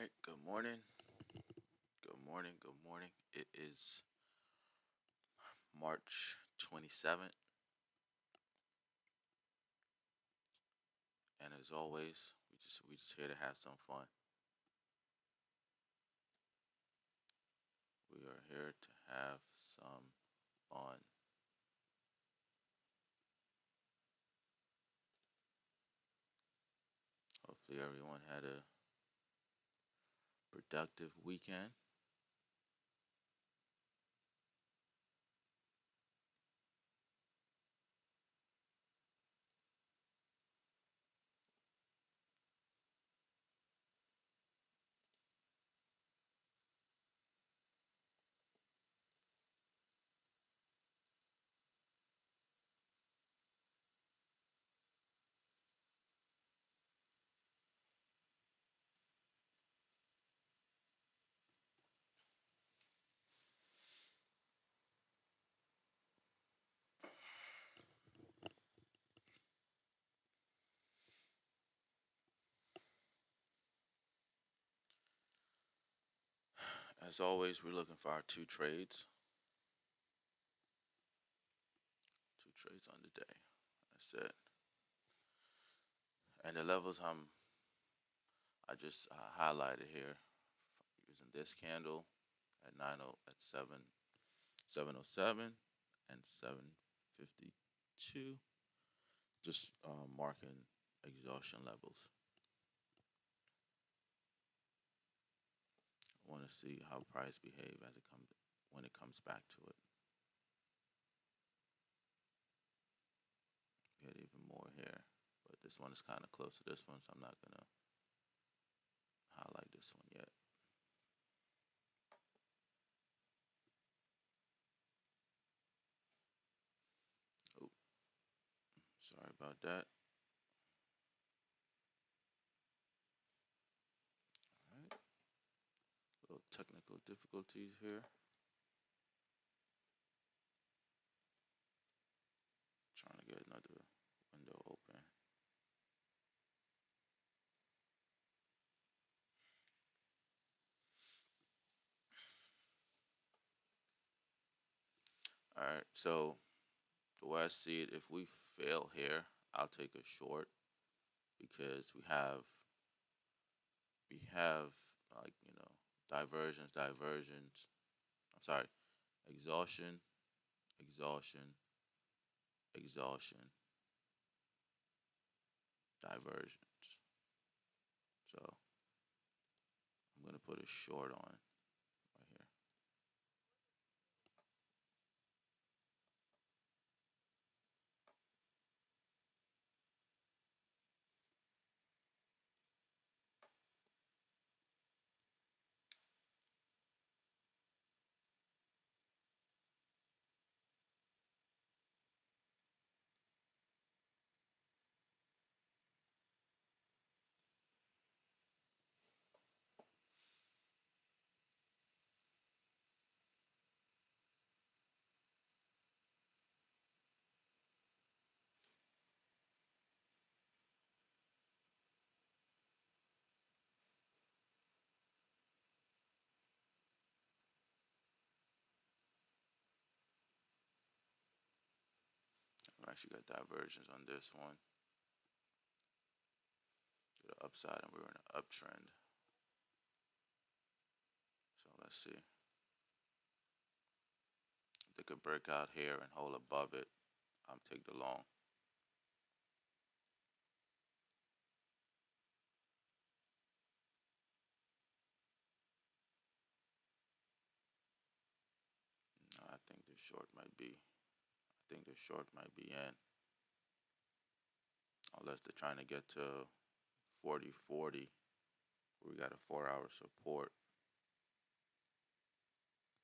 right, good morning. Good morning. Good morning. It is March 27th, and as always, we just here to have some fun. We are here to have some fun. Hopefully everyone had a productive weekend. As always, we're looking for our two trades. Two trades on the day. That's it. And the levels I just highlighted here using this candle at 707 and 752, just marking exhaustion levels. I want to see how price behave as it comes when it comes back to it. Get even more here, but this one is kind of close to this one, so I'm not gonna highlight this one yet. Oh, sorry about that. All right, little technical difficulties here. Trying to get another window open. All right, so the way I see it, if we fail here, I'll take a short because we have like diversions. I'm sorry, exhaustion, exhaustion, exhaustion, divergence. So I'm gonna put a short on right here. I've actually got divergence on this one to the upside, and we're in an uptrend. So let's see. If they could break out here and hold above it, I'm take the long. No, I think the short might be. I think the short might be in, unless they're trying to get to 40-40. We got a 4-hour support,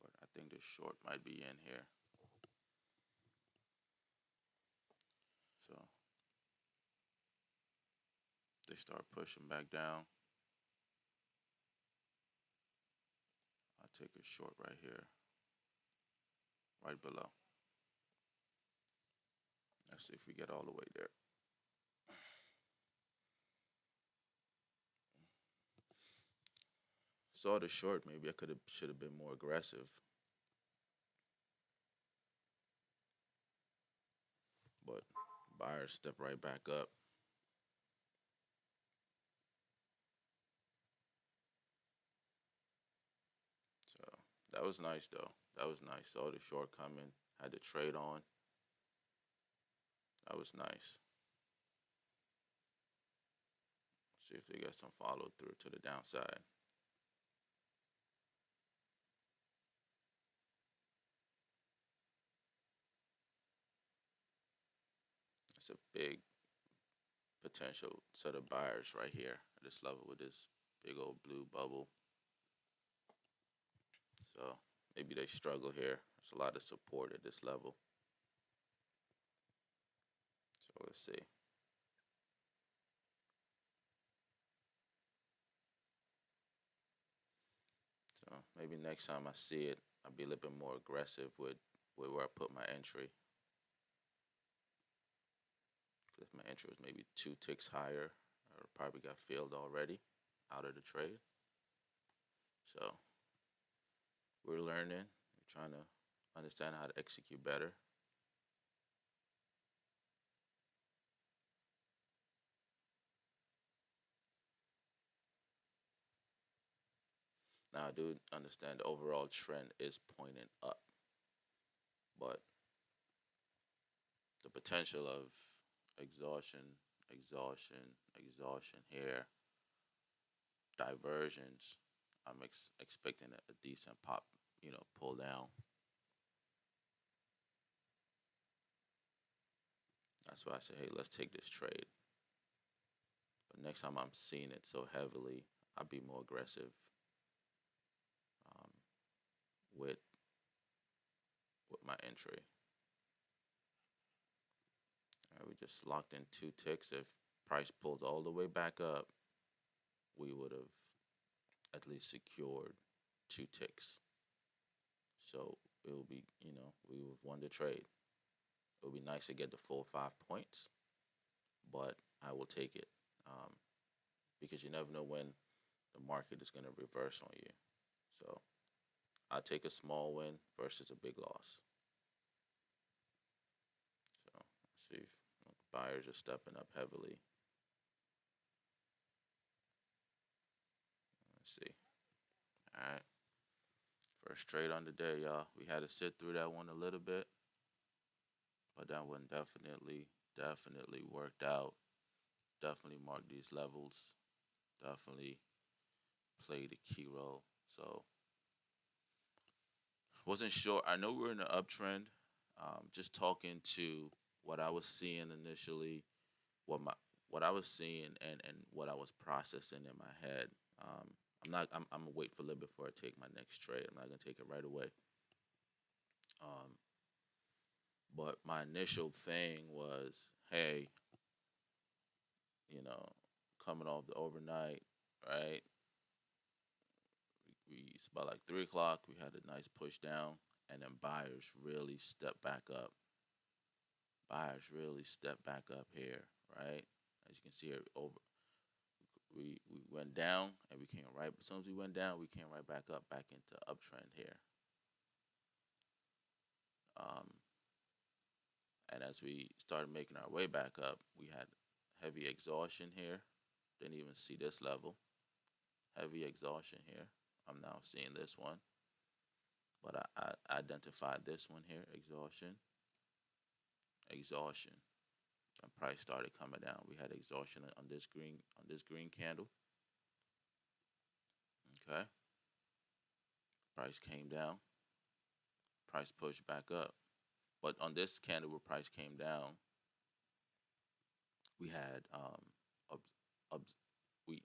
but I think the short might be in here. So they start pushing back down. I'll take a short right here, right below. Let's see if we get all the way there. saw the short, maybe I could have should have been more aggressive. But buyers step right back up. So that was nice though. That was nice. Saw the short coming, had the trade on. That was nice. See if they got some follow through to the downside. It's a big potential set of buyers right here at this level with this big old blue bubble. So maybe they struggle here. There's a lot of support at this level. So let's see. So maybe next time I see it, I'll be a little bit more aggressive with where I put my entry. If my entry was maybe 2 ticks higher, I probably got filled already out of the trade. So we're learning. We're trying to understand how to execute better. Now I do understand the overall trend is pointing up, but the potential of exhaustion, exhaustion, exhaustion here, divergence, I'm expecting a decent pop, pull down. That's why I say, hey, let's take this trade. But next time I'm seeing it so heavily, I'll be more aggressive um, with my entry. All right, we just locked in 2 ticks. If price pulls all the way back up, we would have at least secured 2 ticks. So it will be, we would have won the trade. It would be nice to get the full 5 points, but I will take it um, because you never know when the market is going to reverse on you. So I'll take a small win versus a big loss. So let's see if buyers are stepping up heavily. Let's see. All right. First trade on the day, y'all. We had to sit through that one a little bit, but that one definitely worked out. Definitely marked these levels. Definitely played a key role. So wasn't sure. I know we're in an uptrend. Just talking to what I was seeing initially, what my what I was seeing and what I was processing in my head. Um, I'm gonna wait for a little bit before I take my next trade. I'm not gonna take it right away. Um, but my initial thing was, hey, you know, coming off the overnight, right? It's about like 3 o'clock. We had a nice push down, and then buyers really stepped back up. Buyers really stepped back up here, right? As you can see, we went down and we came right. As soon as we went down, we came right back up, back into uptrend here. Um, and as we started making our way back up, we had heavy exhaustion here. Didn't even see this level. Heavy exhaustion here. I'm now seeing this one, but I identified this one here. Exhaustion, exhaustion. And price started coming down. We had exhaustion on this green candle. Okay, price came down. Price pushed back up. But on this candle where price came down, we had we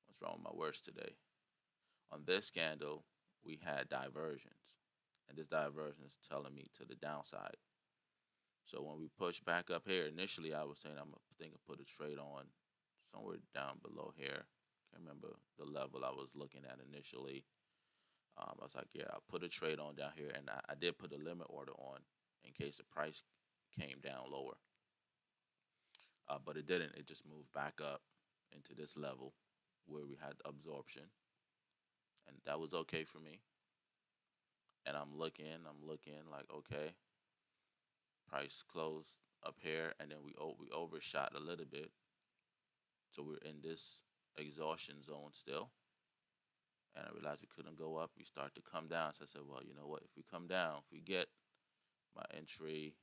what's wrong with my words today? On this candle, we had divergence, and this divergence is telling me to the downside. So when we push back up here, initially I was saying I'm gonna think I put a trade on somewhere down below here. Can't remember the level I was looking at initially. I was like, yeah, I'll put a trade on down here, and I did put a limit order on in case the price came down lower. But it didn't. It just moved back up into this level. where we had absorption, and that was okay for me. And I'm looking like, okay, price closed up here, and then we overshot a little bit, so we're in this exhaustion zone still. And I realized we couldn't go up. We start to come down. So I said, well, you know what? If we come down, if we get my entry,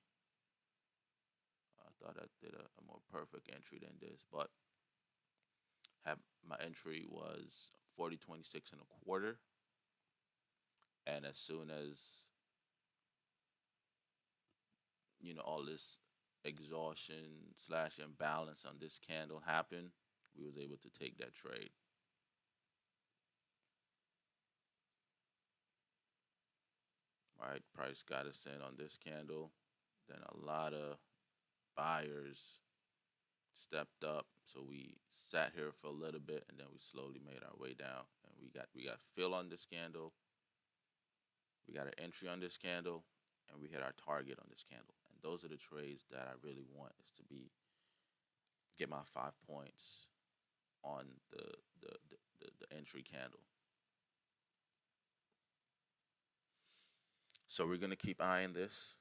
I thought I did a more perfect entry than this, but have my entry was 40.26 and a quarter. And as soon as all this exhaustion slash imbalance on this candle happened, we was able to take that trade. Right, price got us in on this candle. Then a lot of buyers stepped up, so we sat here for a little bit, and then we slowly made our way down. And we got fill on this candle, we got an entry on this candle, and we hit our target on this candle. And those are the trades that I really want, is to get my 5 points on the entry candle. So we're gonna keep eyeing this.